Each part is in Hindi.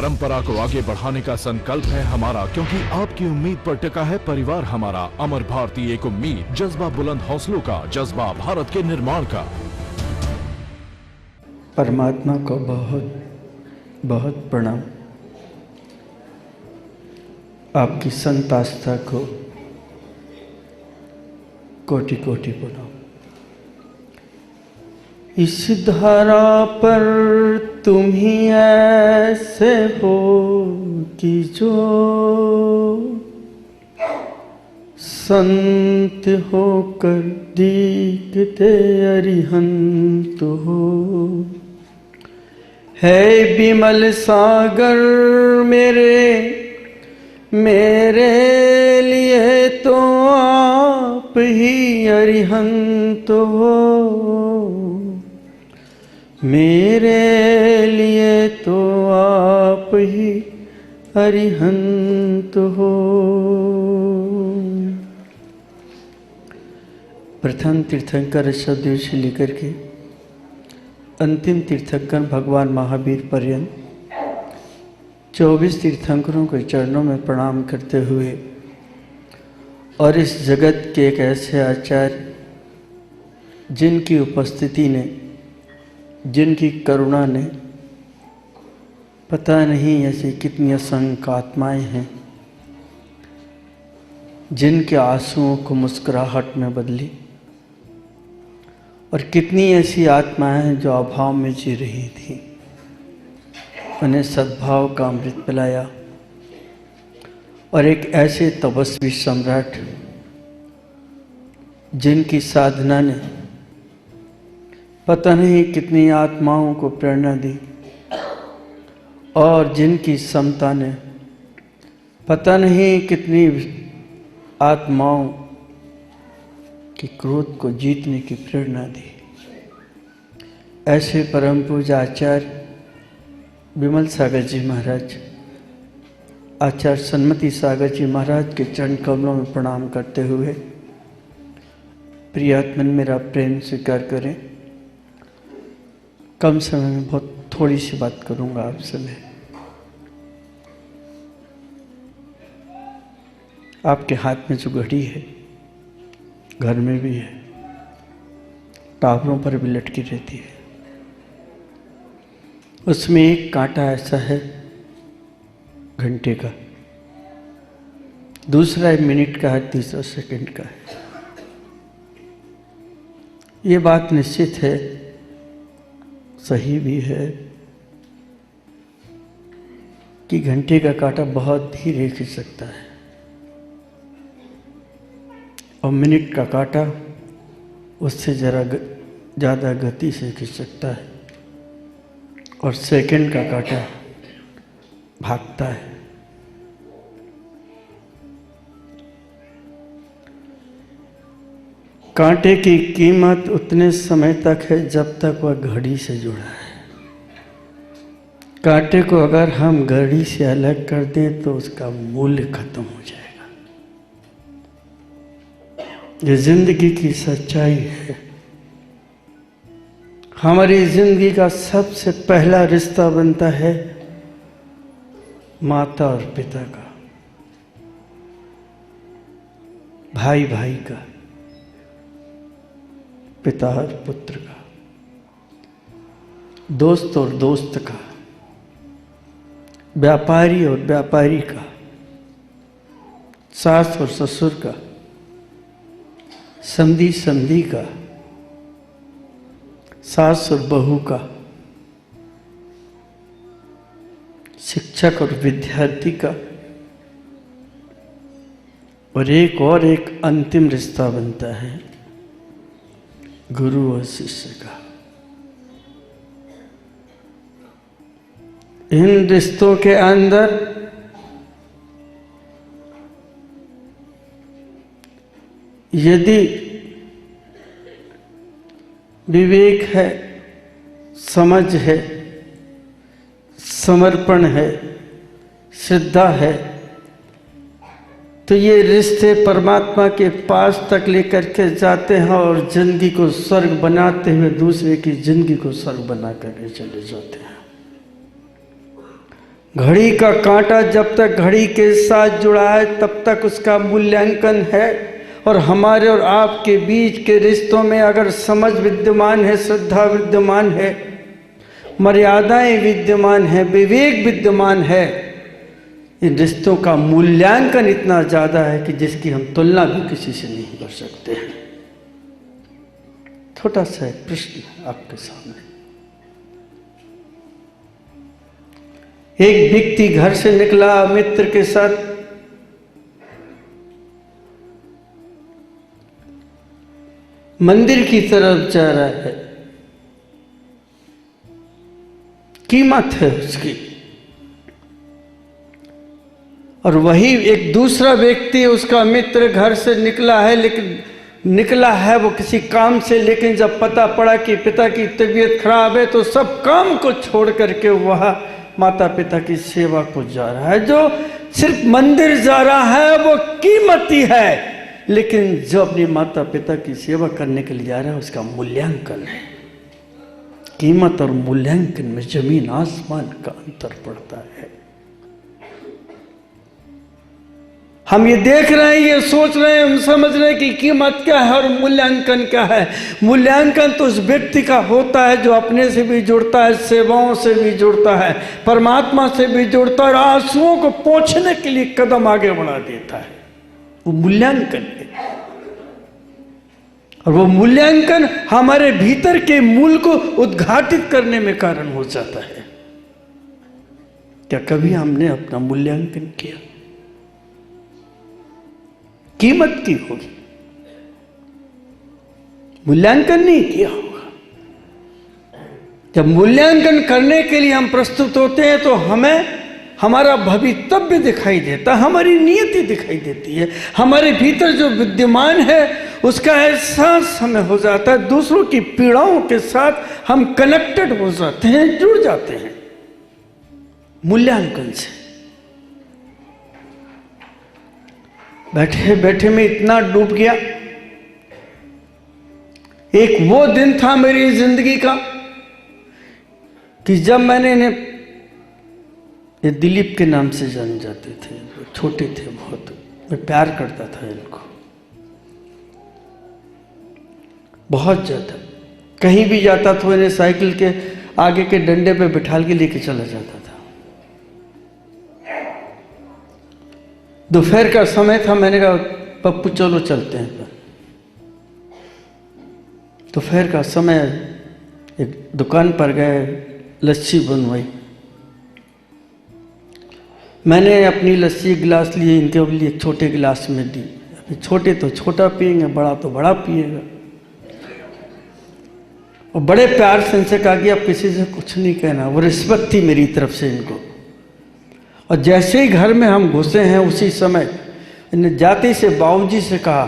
परंपरा को आगे बढ़ाने का संकल्प है हमारा, क्योंकि आपकी उम्मीद पर टिका है परिवार हमारा। अमर भारती एक उम्मीद, जज्बा बुलंद हौसलों का, जज्बा भारत के निर्माण का। परमात्मा को बहुत बहुत प्रणाम। आपकी संत आस्था को कोटि कोटि प्रणाम। इस धारा पर तुम ही ऐसे हो कि जो संत होकर दिखते अरिहंत हो। है विमल सागर मेरे लिए तो आप ही अरिहंत हो। मेरे लिए तो आप ही अरिहंत हो। प्रथम तीर्थंकर ऋषभदेव से लेकर के अंतिम तीर्थंकर भगवान महावीर पर्यंत 24 तीर्थंकरों के चरणों में प्रणाम करते हुए और इस जगत के एक ऐसे आचार्य जिनकी उपस्थिति ने, जिनकी करुणा ने, पता नहीं ऐसी कितनी असंख्य आत्माएं हैं जिनके आंसुओं को मुस्कुराहट में बदली, और कितनी ऐसी आत्माएं हैं जो अभाव में जी रही थी, उन्हें सद्भाव का अमृत पिलाया। और एक ऐसे तपस्वी सम्राट जिनकी साधना ने पता नहीं कितनी आत्माओं को प्रेरणा दी, और जिनकी समता ने पता नहीं कितनी आत्माओं की क्रोध को जीतने की प्रेरणा दी। ऐसे परम पूज्य आचार्य विमल सागर जी महाराज, आचार्य सन्मति सागर जी महाराज के चरण कमलों में प्रणाम करते हुए प्रियात्मन मेरा प्रेम स्वीकार करें। कम समय में बहुत थोड़ी सी बात करूंगा आपसे मैं। आपके हाथ में जो घड़ी है, घर में भी है, टावरों पर भी लटकी रहती है, उसमें एक कांटा ऐसा है घंटे का, दूसरा मिनट का है, तीसरा सेकंड का है। ये बात निश्चित है, सही भी है कि घंटे का कांटा बहुत धीरे खिंच सकता है और मिनट का कांटा उससे जरा ज़्यादा गति से खिंच सकता है, और सेकंड का कांटा भागता है। कांटे की कीमत उतने समय तक है जब तक वह घड़ी से जुड़ा है। कांटे को अगर हम घड़ी से अलग कर दें तो उसका मूल्य खत्म हो जाएगा। ये जिंदगी की सच्चाई है। हमारी जिंदगी का सबसे पहला रिश्ता बनता है माता और पिता का, भाई भाई का, पिता और पुत्र का, दोस्त और दोस्त का, व्यापारी और व्यापारी का, सास और ससुर का, समधी समधी का, सास और बहू का, शिक्षक और विद्यार्थी का, और एक अंतिम रिश्ता बनता है गुरु और शिष्य का। इन रिश्तों के अंदर यदि विवेक है, समझ है, समर्पण है, श्रद्धा है, तो ये रिश्ते परमात्मा के पास तक लेकर के जाते हैं और जिंदगी को स्वर्ग बनाते हुए दूसरे की जिंदगी को स्वर्ग बना करके चले जाते हैं। घड़ी का कांटा जब तक घड़ी के साथ जुड़ा है तब तक उसका मूल्यांकन है। और हमारे और आपके बीच के रिश्तों में अगर समझ विद्यमान है, श्रद्धा विद्यमान है, मर्यादाएं विद्यमान है, विवेक विद्यमान है, इन रिश्तों का मूल्यांकन इतना ज्यादा है कि जिसकी हम तुलना भी किसी से नहीं कर सकते हैं। छोटा सा एक प्रश्न आपके सामने। एक व्यक्ति घर से निकला मित्र के साथ, मंदिर की तरफ जा रहा है, कीमत है उसकी। और वही एक दूसरा व्यक्ति, उसका मित्र घर से निकला है, लेकिन निकला है वो किसी काम से, लेकिन जब पता पड़ा कि पिता की तबीयत खराब है तो सब काम को छोड़ करके वह माता पिता की सेवा को जा रहा है। जो सिर्फ मंदिर जा रहा है वो कीमती है, लेकिन जो अपनी माता पिता की सेवा करने के लिए जा रहा है उसका मूल्यांकन है। कीमत और मूल्यांकन में जमीन आसमान का अंतर पड़ता है। हम ये देख रहे हैं, ये सोच रहे हैं, हम समझ रहे हैं कि कीमत क्या है और मूल्यांकन क्या है। मूल्यांकन तो उस व्यक्ति का होता है जो अपने से भी जुड़ता है, सेवाओं से भी जुड़ता है, परमात्मा से भी जुड़ता है और आंसुओं को पोंछने के लिए कदम आगे बढ़ा देता है। वो मूल्यांकन है। और वो मूल्यांकन हमारे भीतर के मूल को उद्घाटित करने में कारण हो जाता है। क्या कभी हमने अपना मूल्यांकन किया? कीमत की होगी, मूल्यांकन नहीं किया होगा। जब मूल्यांकन करने के लिए हम प्रस्तुत होते हैं तो हमें हमारा भवितव्य दिखाई देता, हमारी नियति दिखाई देती है, हमारे भीतर जो विद्यमान है उसका एहसास हमें हो जाता है। दूसरों की पीड़ाओं के साथ हम कनेक्टेड हो जाते हैं, जुड़ जाते हैं मूल्यांकन से। बैठे बैठे मैं इतना डूब गया। एक वो दिन था मेरी जिंदगी का कि जब मैंने इन्हें, ये दिलीप के नाम से जाने जाते थे, छोटे थे बहुत, मैं प्यार करता था इनको बहुत ज्यादा। कहीं भी जाता था इन्हें साइकिल के आगे के डंडे पे बिठाल के लेके चला जाता था। दोपहर का समय था, मैंने कहा पप्पू चलो चलते हैं। दोपहर का समय, एक दुकान पर गए, लस्सी बनवाई। मैंने अपनी लस्सी गिलास लिए, इनके लिए एक छोटे गिलास में दी। अभी छोटे तो छोटा पिएंगे, बड़ा तो बड़ा पिएगा। और बड़े प्यार से इनसे कहा कि अब किसी से कुछ नहीं कहना। वो रिश्वत थी मेरी तरफ से इनको। और जैसे ही घर में हम घुसे हैं उसी समय इन्हें जाते से बाबूजी से कहा,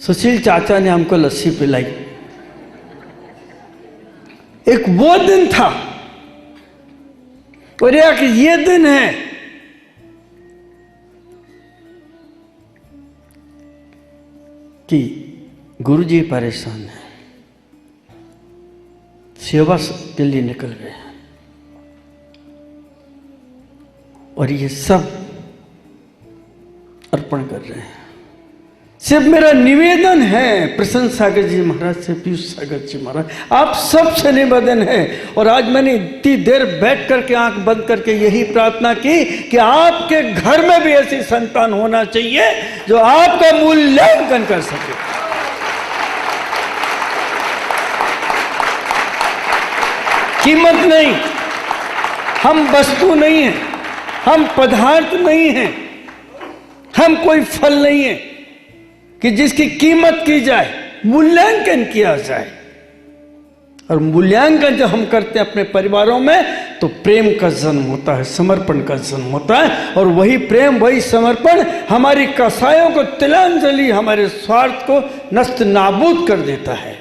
सुशील चाचा ने हमको लस्सी पिलाई। एक वो दिन था और एक ये दिन है कि गुरुजी परेशान है, सेवा के लिए निकल गए हैं। और ये सब अर्पण कर रहे हैं। सिर्फ मेरा निवेदन है प्रसन्न सागर जी महाराज से, पीयूष सागर जी महाराज, आप सबसे निवेदन है। और आज मैंने इतनी देर बैठ करके आंख बंद करके यही प्रार्थना की कि आपके घर में भी ऐसी संतान होना चाहिए जो आपका मूल्यांकन कर सके। कीमत नहीं, हम वस्तु नहीं है, हम पदार्थ नहीं हैं, हम कोई फल नहीं है कि जिसकी कीमत की जाए, मूल्यांकन किया जाए। और मूल्यांकन जब हम करते हैं अपने परिवारों में तो प्रेम का जन्म होता है, समर्पण का जन्म होता है। और वही प्रेम, वही समर्पण हमारी कसायों को तिलांजलि, हमारे स्वार्थ को नष्ट नाबूद कर देता है।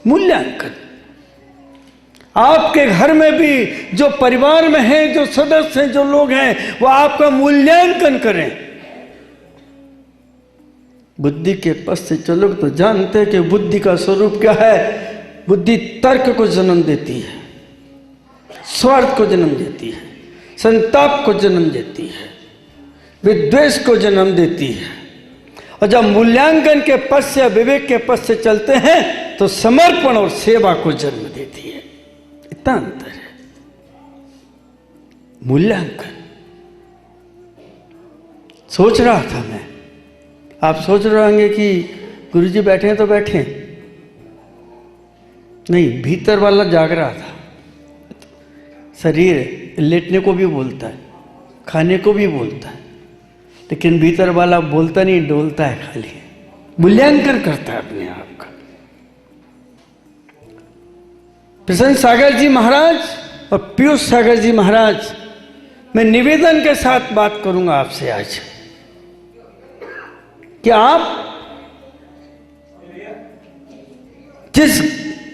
मूल्यांकन आपके घर में भी, जो परिवार में हैं, जो सदस्य हैं, जो लोग हैं, वो आपका मूल्यांकन करें। बुद्धि के पथ से चलोगे तो जानते हैं कि बुद्धि का स्वरूप क्या है। बुद्धि तर्क को जन्म देती है, स्वार्थ को जन्म देती है, संताप को जन्म देती है, विद्वेष को जन्म देती है। और जब मूल्यांकन के पथ से, विवेक के पथ से चलते हैं तो समर्पण और सेवा को जन्म देती है। इतना अंतर है। मूल्यांकन सोच रहा था मैं, आप सोच रहे होंगे कि गुरुजी बैठे हैं तो बैठे हैं, नहीं, भीतर वाला जाग रहा था। शरीर लेटने को भी बोलता है, खाने को भी बोलता है, लेकिन भीतर वाला बोलता नहीं, डोलता है, खाली मूल्यांकन करता है अपने आप का। प्रसन्न सागर जी महाराज और पीयूष सागर जी महाराज, मैं निवेदन के साथ बात करूंगा आपसे आज कि आप जिस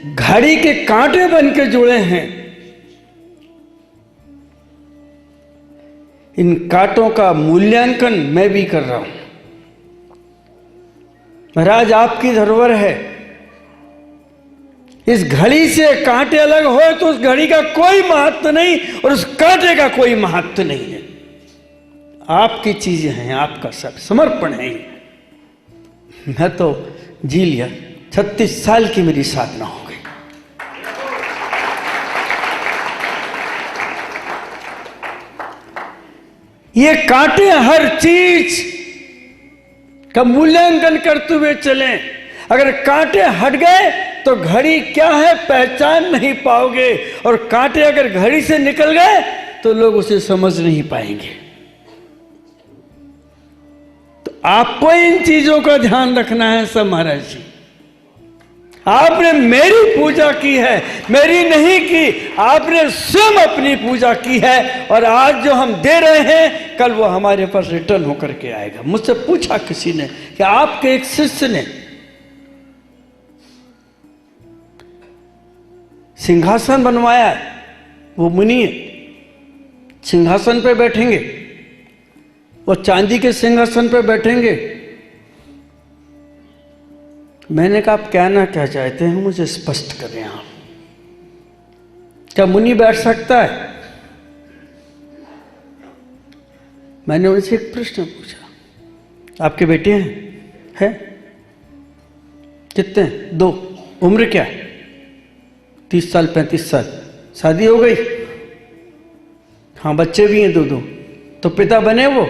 घड़ी के कांटे बन के जुड़े हैं, इन कांटों का मूल्यांकन मैं भी कर रहा हूं। महाराज आपकी धरोहर है। इस घड़ी से कांटे अलग हो तो उस घड़ी का कोई महत्व नहीं और उस कांटे का कोई महत्व नहीं है। आपकी चीजें हैं, आपका सब समर्पण है। मैं तो जी लिया, 36 साल की मेरी साधना हो गई। ये कांटे हर चीज का मूल्यांकन करते हुए चलें। अगर कांटे हट गए तो घड़ी क्या है पहचान नहीं पाओगे, और कांटे अगर घड़ी से निकल गए तो लोग उसे समझ नहीं पाएंगे। तो आपको इन चीजों का ध्यान रखना है सब महाराज जी। आपने मेरी पूजा की है, मेरी नहीं की, आपने स्वयं अपनी पूजा की है, और आज जो हम दे रहे हैं कल वो हमारे पास रिटर्न होकर के आएगा। मुझसे पूछा किसी ने कि आपके एक शिष्य ने सिंहासन बनवाया, वो मुनि सिंहासन पे बैठेंगे, वो चांदी के सिंहासन पे बैठेंगे। मैंने कहा आप कहना क्या चाहते हैं, मुझे स्पष्ट करें आप। क्या मुनि बैठ सकता है? मैंने उनसे एक प्रश्न पूछा, आपके बेटे हैं? कितने? 2। उम्र क्या है? 30 साल 35 साल। शादी हो गई? हाँ, बच्चे भी हैं 2-2। तो पिता बने वो?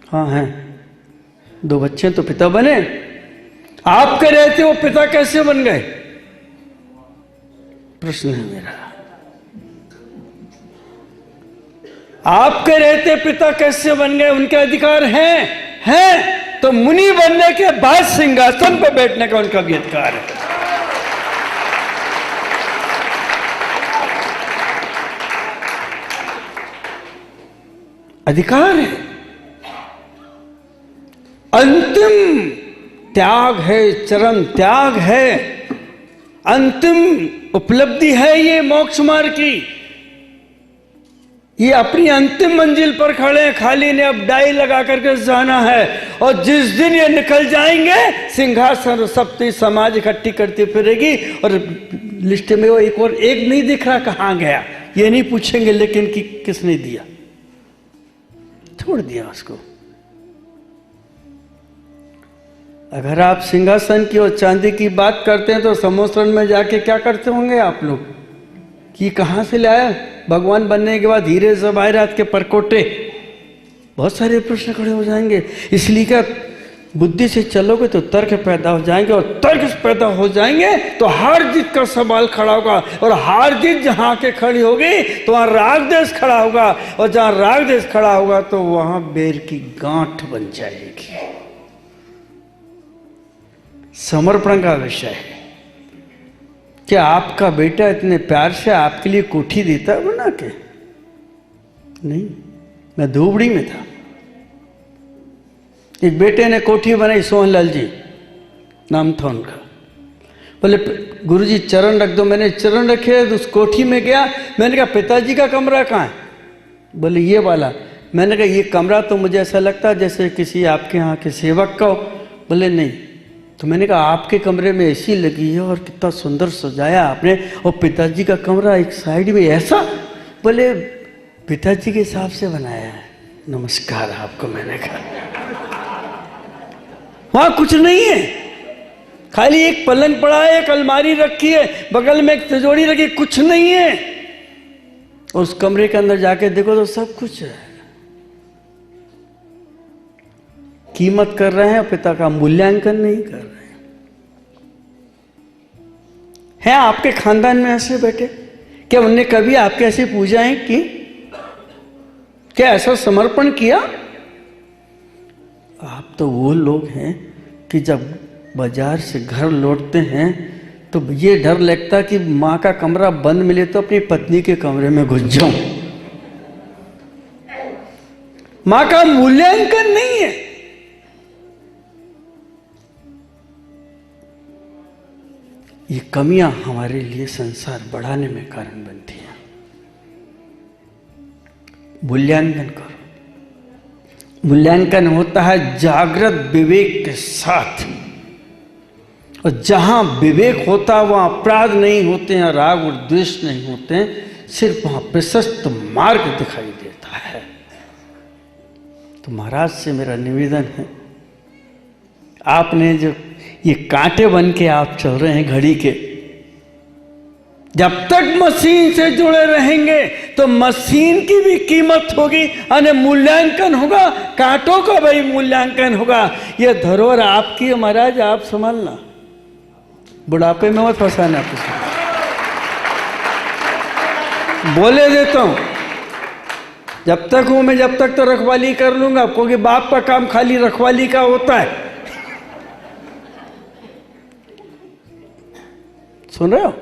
हाँ हैं, 2 बच्चे तो पिता बने। आप कह रहे थे वो पिता कैसे बन गए? प्रश्न है मेरा। आप कह रहे थे पिता कैसे बन गए? उनके अधिकार हैं तो मुनि बनने के बाद सिंहासन पर बैठने का उनका भी अधिकार है। अधिकार है। अंतिम त्याग है, चरम त्याग है, अंतिम उपलब्धि है ये मोक्ष मार्ग की। ये अपनी अंतिम मंजिल पर खड़े हैं, खाली ने अब डाई लगा करके जाना है। और जिस दिन ये निकल जाएंगे, सिंहासन और सप्ती समाज इकट्ठी करती फिरेगी, और लिस्ट में वो एक और एक नहीं दिख रहा कहां गया, ये नहीं पूछेंगे लेकिन कि किसने दिया, छोड़ दिया उसको। अगर आप सिंहासन की और चांदी की बात करते हैं तो समुद्र में जाके क्या करते होंगे आप लोग कि कहां से लाया? भगवान बनने के बाद हीरे जवाहरात के परकोटे, बहुत सारे प्रश्न खड़े हो जाएंगे। इसलिए क्या बुद्धि से चलोगे तो तर्क पैदा हो जाएंगे, और तर्क पैदा हो जाएंगे तो हार जीत का सवाल खड़ा होगा, और हार जीत जहां के खड़ी होगी तो वहां राग देश खड़ा होगा, और जहां राग देश खड़ा होगा तो वहां बेर की गांठ बन जाएगी। समर्पण का विषय है। क्या आपका बेटा इतने प्यार से आपके लिए कोठी देता है बना के? नहीं, मैं धूबड़ी में था, एक बेटे ने कोठी बनाई, सोहनलाल जी नाम था उनका। बोले गुरुजी चरण रख दो। मैंने चरण रखे, उस कोठी में गया। मैंने कहा पिताजी का कमरा कहाँ है? बोले ये वाला। मैंने कहा ये कमरा तो मुझे ऐसा लगता है जैसे किसी आपके यहाँ के सेवक का हो। बोले नहीं, तो मैंने कहा आपके कमरे में एसी लगी है और कितना सुंदर सजाया आपने, और पिताजी का कमरा एक साइड में ऐसा। बोले पिताजी के हिसाब से बनाया है। नमस्कार आपको, मैंने कहा वहां कुछ नहीं है, खाली एक पलंग पड़ा है, एक अलमारी रखी है, बगल में एक तिजोरी रखी, कुछ नहीं है। और उस कमरे के अंदर जाके देखो तो सब कुछ है। कीमत कर रहे हैं, पिता का मूल्यांकन नहीं कर रहे हैं। आपके खानदान में ऐसे बैठे, क्या उनने कभी आपके ऐसी पूजाएं की? क्या ऐसा समर्पण किया? आप तो वो लोग हैं कि जब बाजार से घर लौटते हैं तो ये डर लगता कि माँ का कमरा बंद मिले तो अपनी पत्नी के कमरे में घुस जाऊं। माँ का मूल्यांकन नहीं है। ये कमियां हमारे लिए संसार बढ़ाने में कारण बनती हैं। मूल्यांकन करो। मूल्यांकन होता है जागृत विवेक के साथ, और जहां विवेक होता है वहां अपराध नहीं होते हैं, राग और द्वेष नहीं होते हैं, सिर्फ वहां प्रशस्त मार्ग दिखाई देता है। तो महाराज से मेरा निवेदन है, आपने जो ये कांटे बन के आप चल रहे हैं घड़ी के, जब तक मशीन से जुड़े रहेंगे तो मशीन की भी कीमत होगी, यानी मूल्यांकन होगा, कांटों का भी मूल्यांकन होगा। ये धरोहर आपकी है महाराज, आप संभालना, बुढ़ापे में मत फंसाना। बोले देता हूं, जब तक हूं मैं, जब तक तो रखवाली कर लूंगा, क्योंकि बाप का काम खाली रखवाली का होता है। सुन रहे हो?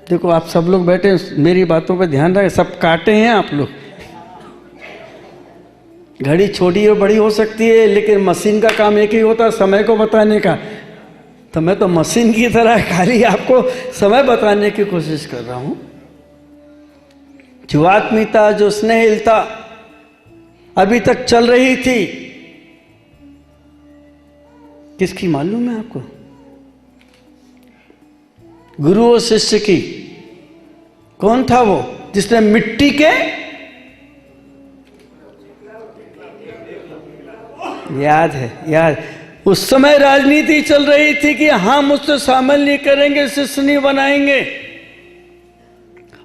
देखो आप सब लोग बैठे, मेरी बातों पे ध्यान रखें, सब काटे हैं आप लोग। घड़ी छोटी और बड़ी हो सकती है, लेकिन मशीन का काम एक ही होता है, समय को बताने का। तो मैं तो मशीन की तरह खाली आपको समय बताने की कोशिश कर रहा हूं। जो आत्मीयता, जो स्नेहलता अभी तक चल रही थी, किसकी मालूम है आपको? गुरु और शिष्य की। कौन था वो जिसने मिट्टी के, याद है, याद, उस समय राजनीति चल रही थी कि हम उससे शामिल नहीं करेंगे, शिष्य नहीं बनाएंगे,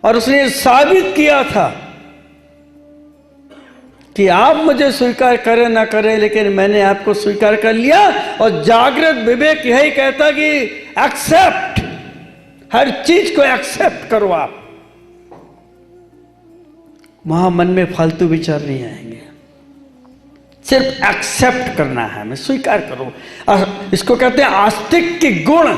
और उसने साबित किया था कि आप मुझे स्वीकार करें ना करें, लेकिन मैंने आपको स्वीकार कर लिया। और जागृत विवेक यही कहता कि एक्सेप्ट, हर चीज को एक्सेप्ट करो आप। वहां मन में फालतू विचार नहीं आएंगे, सिर्फ एक्सेप्ट करना है, मैं स्वीकार करूं। और इसको कहते हैं आस्तिक के गुण।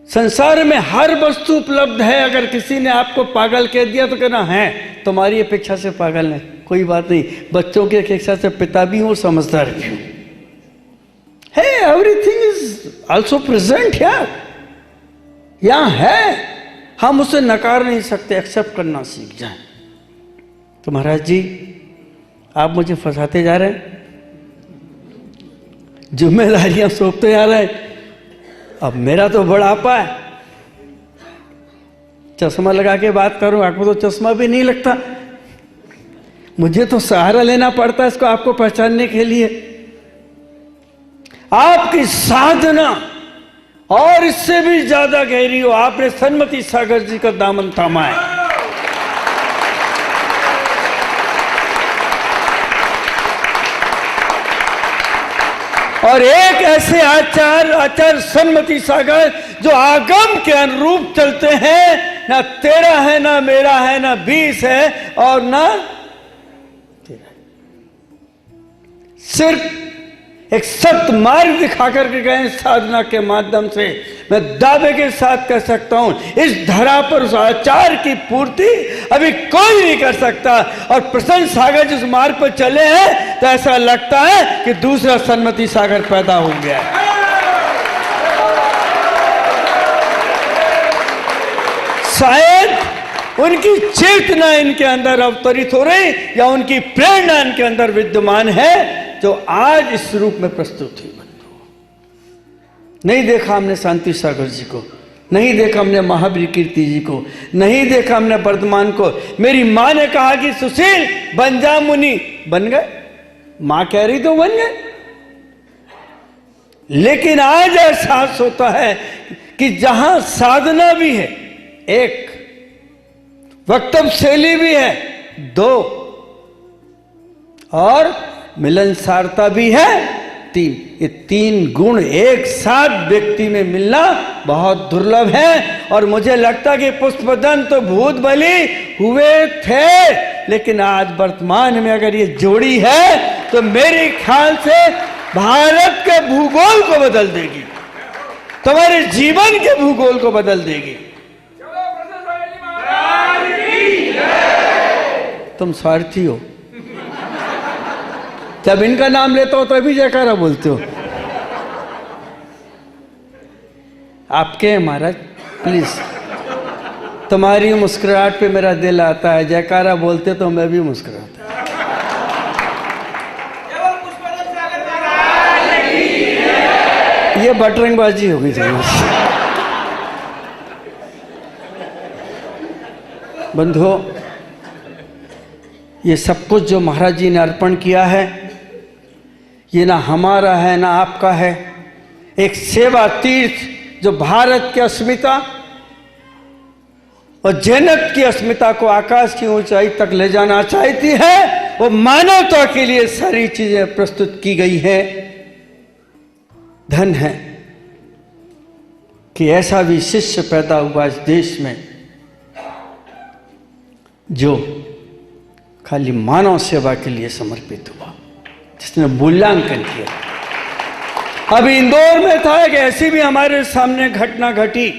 संसार में हर वस्तु उपलब्ध है, अगर किसी ने आपको पागल कह दिया तो कहना है तुम्हारी अपेक्षा से पागल है, कोई बात नहीं, बच्चों की अपेक्षा से पिता भी हूं, समझदार भी हूं। है, एवरीथिंग इज ऑल्सो प्रेजेंट यार, यहां है, हम उसे नकार नहीं सकते, एक्सेप्ट करना सीख जाएं। तो महाराज जी आप मुझे फंसाते जा रहे हैं, जिम्मेदारियां सौंपते जा रहे हैं। अब मेरा तो बुढ़ापा है, चश्मा लगा के बात करूं, आपको तो चश्मा भी नहीं लगता, मुझे तो सहारा लेना पड़ता है इसको आपको पहचानने के लिए। आपकी साधना और इससे भी ज्यादा गहरी हो, आपने सन्मति सागर जी का दामन थामा है। और एक ऐसे आचार्य सन्मति सागर जो आगम के अनुरूप चलते हैं, ना तेरा है, ना मेरा है, ना 20 है, और ना तेरा, सिर्फ एक सत्य मार्ग दिखा करके गए साधना के माध्यम से। मैं दावे के साथ कह सकता हूं, इस धरा पर उस आचार की पूर्ति अभी कोई नहीं कर सकता। और प्रसन्न सागर जिस मार्ग पर चले हैं तो ऐसा लगता है कि दूसरा सन्मति सागर पैदा हो गया है। शायद उनकी चेतना इनके अंदर अवतरित हो रही, या उनकी प्रेरणा इनके अंदर विद्यमान है, जो आज इस रूप में प्रस्तुत हुई। बंधु, नहीं देखा हमने शांति सागर जी को, नहीं देखा हमने महावीर कीर्ति जी को, नहीं देखा हमने वर्धमान को। मेरी माँ ने कहा कि सुशील बन जा मुनि, बन गए। माँ कह रही तो बन गए। लेकिन आज एहसास होता है कि जहां साधना भी है एक, वक्तव्य शैली भी है दो, और मिलनसारता भी है तीन। ये तीन गुण एक साथ व्यक्ति में मिलना बहुत दुर्लभ है। और मुझे लगता कि पुष्पदंत तो भूत बलि हुए थे, लेकिन आज वर्तमान में अगर ये जोड़ी है तो मेरे ख्याल से भारत के भूगोल को बदल देगी, तुम्हारे जीवन के भूगोल को बदल देगी। तुम स्वार्थी हो, जब इनका नाम लेता हो तभी जयकारा बोलते हो। आपके महाराज प्लीज, तुम्हारी मुस्कुराहट पे मेरा दिल आता है, जयकारा बोलते तो मैं भी मुस्कुराता। ये बटरंगबाजी हो गई थोड़ी। बंधुओं, ये सब कुछ जो महाराज जी ने अर्पण किया है, ये ना हमारा है ना आपका है। एक सेवा तीर्थ जो भारत की अस्मिता और जनक की अस्मिता को आकाश की ऊंचाई तक ले जाना चाहती है, वो मानवता के लिए सारी चीजें प्रस्तुत की गई है। धन है कि ऐसा भी शिष्य पैदा हुआ इस देश में जो खाली मानव सेवा के लिए समर्पित हुआ, जिसने मूल्यांकन किया। अभी इंदौर में था एक ऐसी भी हमारे सामने घटना घटी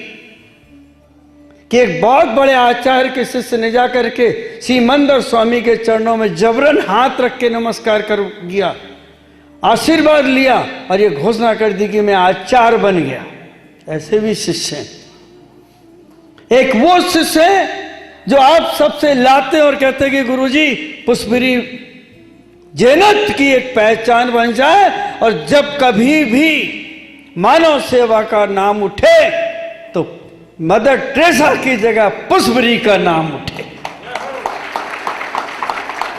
कि एक बहुत बड़े आचार्य के शिष्य ने जाकर के श्रीमंदर स्वामी के चरणों में जबरन हाथ रख के नमस्कार कर गया, आशीर्वाद लिया और ये घोषणा कर दी कि मैं आचार्य बन गया। ऐसे भी शिष्य हैं। एक वो शिष्य है जो आप सबसे लाते और कहते कि गुरुजी पुष्पगिरी जैनत की एक पहचान बन जाए, और जब कभी भी मानव सेवा का नाम उठे तो मदर टेरेसा की जगह पुष्पगिरी का नाम उठे।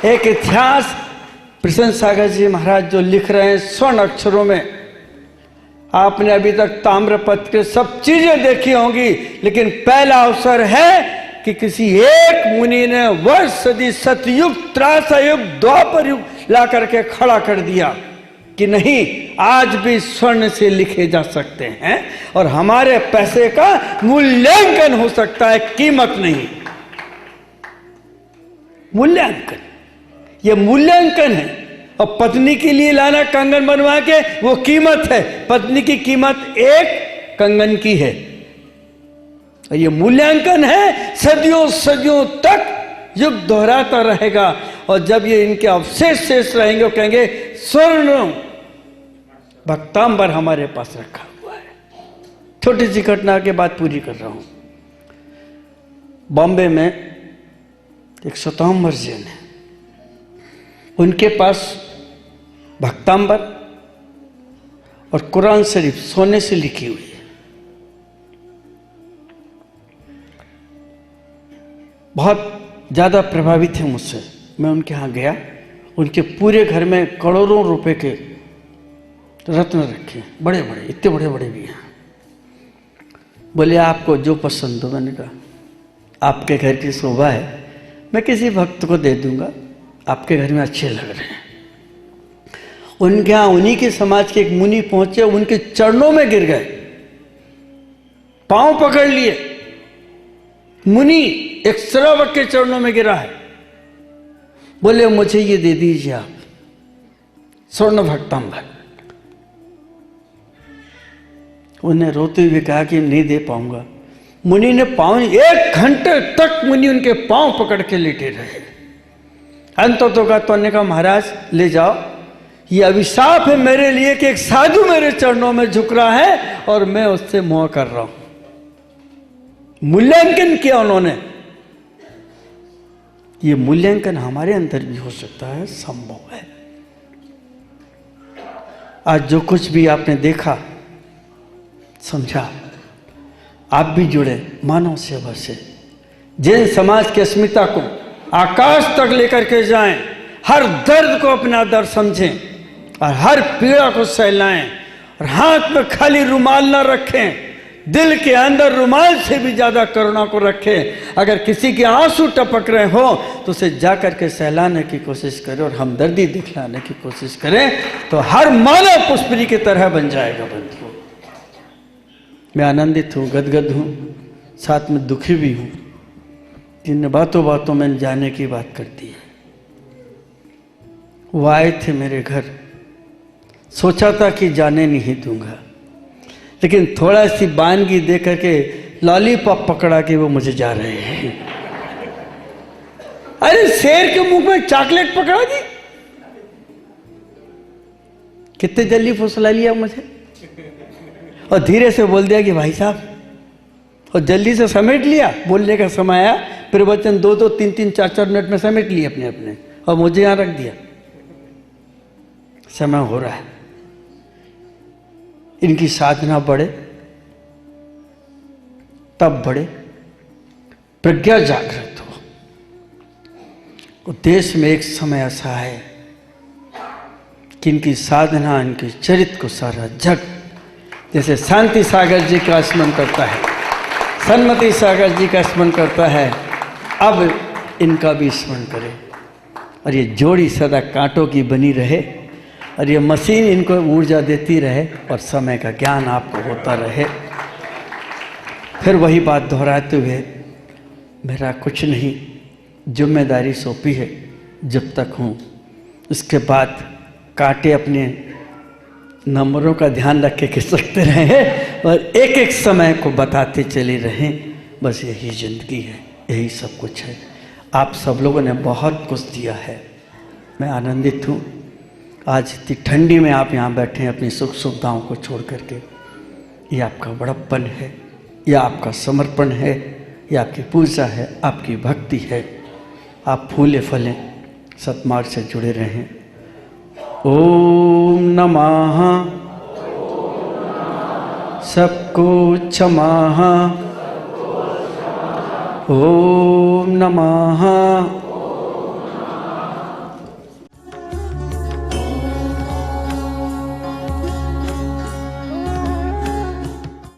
एक इतिहास प्रसन्न सागर जी महाराज जो लिख रहे हैं स्वर्ण अक्षरों में। आपने अभी तक ताम्रपत्र के सब चीजें देखी होंगी, लेकिन पहला अवसर है कि किसी एक मुनि ने वर्ष सदी सतयुग त्रासयुग द्वापर युग ला करके खड़ा कर दिया कि नहीं, आज भी स्वर्ण से लिखे जा सकते हैं और हमारे पैसे का मूल्यांकन हो सकता है, कीमत नहीं। मूल्यांकन, ये मूल्यांकन है। और पत्नी के लिए लाना कंगन बनवा के, वो कीमत है। पत्नी की कीमत एक कंगन की है। और ये मूल्यांकन है, सदियों सदियों तक युग दोहराता रहेगा। और जब ये इनके अवशेष शेष रहेंगे, वो कहेंगे स्वर्ण भक्तांबर हमारे पास रखा हुआ है। छोटी सी घटना के बाद पूरी कर रहा हूं। बॉम्बे में एक श्वेतांबर जैन है, उनके पास भक्तांबर और कुरान शरीफ सोने से लिखी हुई है। बहुत ज़्यादा प्रभावित है मुझसे। मैं उनके यहाँ गया, उनके पूरे घर में करोड़ों रुपए के रत्न रखे, बड़े बड़े, इतने बड़े बड़े भी हैं। बोले आपको जो पसंद हो। मैंने कहा आपके घर की शोभा है, मैं किसी भक्त को दे दूंगा, आपके घर में अच्छे लग रहे हैं। उनके यहाँ उन्हीं के समाज के एक मुनि पहुंचे, उनके चरणों में गिर गए, पांव पकड़ लिए। मुनि एक श्रावक के चरणों में गिरा है। बोले मुझे ये दे दीजिए आप, स्वर्ण भक्तांबर। उन्हें रोते हुए कहा कि नहीं दे पाऊंगा। मुनि ने पांव, 1 घंटे तक मुनि उनके पांव पकड़ के लेटे रहे। अंत तो कहा महाराज ले जाओ, ये अभिशाप है मेरे लिए कि एक साधु मेरे चरणों में झुक रहा है और मैं उससे मोह कर रहा हूं। मूल्यांकन किया उन्होंने। ये मूल्यांकन हमारे अंदर भी हो सकता है, संभव है। आज जो कुछ भी आपने देखा, समझा, आप भी जुड़े मानव सेवा से। जिन समाज की अस्मिता को आकाश तक लेकर के जाएं, हर दर्द को अपना दर्द समझें और हर पीड़ा को सहलाएं, और हाथ में खाली रुमाल ना रखें, दिल के अंदर रुमाल से भी ज्यादा करुणा को रखें। अगर किसी के आंसू टपक रहे हो तो उसे जाकर के सहलाने की कोशिश करें और हमदर्दी दिखलाने की कोशिश करें, तो हर मानव पुष्परी की तरह बन जाएगा बंधु। मैं आनंदित हूँ, गदगद हूँ, साथ में दुखी भी हूँ। जिन बातों बातों में जाने की बात करती है। वो आए थे मेरे घर, सोचा था कि जाने नहीं दूंगा, लेकिन थोड़ा सी बानगी दे करके लॉलीपॉप पकड़ा के वो मुझे जा रहे हैं। अरे शेर के मुंह में चॉकलेट पकड़ा दी, कितने जल्दी फुसला लिया मुझे, और धीरे से बोल दिया कि भाई साहब, और जल्दी से समेट लिया। बोलने का समय आया, प्रवचन 2-2, 3-3, 4-4 मिनट में समेट लिए अपने अपने, और मुझे यहां रख दिया। समय हो रहा है, इनकी साधना बढ़े तब बढ़े, प्रज्ञा जागृत हो। और देश में एक समय ऐसा है कि इनकी साधना, इनके चरित्र को सारा जग, जैसे शांति सागर जी का स्मरण करता है, सन्मति सागर जी का स्मरण करता है, अब इनका भी स्मरण करें। और ये जोड़ी सदा कांटों की बनी रहे, और ये मशीन इनको ऊर्जा देती रहे, और समय का ज्ञान आपको होता रहे। फिर वही बात दोहराते हुए, मेरा कुछ नहीं, जिम्मेदारी सौंपी है, जब तक हूँ, उसके बाद कांटे अपने नंबरों का ध्यान रख के खिसकते रहें और एक एक समय को बताते चले रहें। बस यही जिंदगी है, यही सब कुछ है। आप सब लोगों ने बहुत कुछ दिया है, मैं आनंदित हूँ। आज इतनी ठंडी में आप यहाँ बैठे हैं अपनी सुख सुविधाओं को छोड़ करके। ये आपका बड़प्पन है, यह आपका समर्पण है, यह आपकी पूजा है, आपकी भक्ति है। आप फूले फलें, सतमार्ग से जुड़े रहें। ओम नमः सबको क्षमा, ओम नमः